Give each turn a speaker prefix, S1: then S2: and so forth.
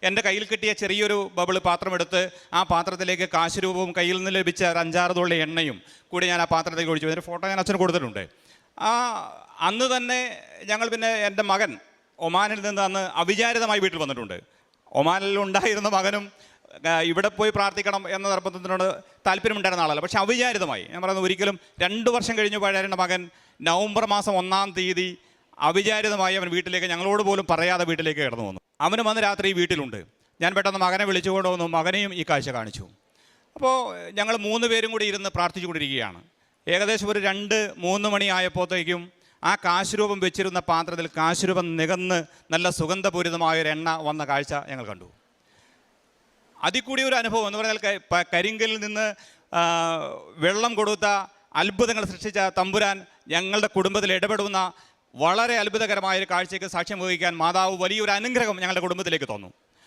S1: എൻ്റെ കയ്യിൽ കിട്ടിയ ചെറിയൊരു ബബിൾ പാത്രമെടുത്ത് ആ പാത്രത്തിലേക്ക് കാശ് രൂപവും കയ്യിൽ നിന്ന് ലഭിച്ച ഒരു 5-6 തുള്ളി എണ്ണയും കൂടി ഞാൻ ആ പാത്രത്തിലേക്ക് ഒഴിച്ചു. അതിൻ്റെ ഫോട്ടോ ഞാൻ അച്ഛന് കൊടുത്തിട്ടുണ്ട്. അന്ന് തന്നെ ഞങ്ങൾ പിന്നെ എൻ്റെ മകൻ ഒമാനിൽ നിന്ന് അന്ന് അവിചാരിതമായി വീട്ടിൽ വന്നിട്ടുണ്ട്. ഒമാനിൽ ഉണ്ടായിരുന്ന മകനും ഇവിടെ പോയി പ്രാർത്ഥിക്കണം എന്ന നിർബന്ധത്തിനോട് താല്പര്യമുണ്ടായിരുന്ന ആളല്ല. പക്ഷേ അവിചാരിതമായി, ഞാൻ പറയുന്നത് ഒരിക്കലും 2 വർഷം കഴിഞ്ഞ് പഴയ മകൻ നവംബർ മാസം 1-ാം തീയതി അവിചാരിതമായി അവൻ വീട്ടിലേക്ക്, ഞങ്ങളോട് പോലും പറയാതെ വീട്ടിലേക്ക് കടന്നു വന്നു. അവനും അന്ന് രാത്രി വീട്ടിലുണ്ട്. ഞാൻ പെട്ടെന്ന് മകനെ വിളിച്ചുകൊണ്ട് വന്നു, മകനെയും ഈ കാഴ്ച കാണിച്ചു. അപ്പോൾ ഞങ്ങൾ 3 പേരും കൂടി ഇരുന്ന് പ്രാർത്ഥിച്ചു കൊണ്ടിരിക്കുകയാണ്. ഏകദേശം ഒരു 2-3 മണി ആയപ്പോഴത്തേക്കും ആ കാശുരൂപം വെച്ചിരുന്ന പാത്രത്തിൽ കാശുരൂപം നികന്ന് നല്ല സുഗന്ധപൂരിതമായൊരു എണ്ണ വന്ന കാഴ്ച ഞങ്ങൾ കണ്ടു. അതിൽ കൂടി ഒരു അനുഭവം എന്ന് പറഞ്ഞാൽ കരിങ്കലിൽ നിന്ന് വെള്ളം കൊടുത്ത അത്ഭുതങ്ങൾ സൃഷ്ടിച്ച തമ്പുരാൻ ഞങ്ങളുടെ കുടുംബത്തിൽ ഇടപെടുന്ന വളരെ അത്ഭുതകരമായൊരു കാഴ്ചയ്ക്ക് സാക്ഷ്യം വഹിക്കാൻ മാതാവ് വലിയൊരു അനുഗ്രഹം ഞങ്ങളുടെ കുടുംബത്തിലേക്ക് തന്നു.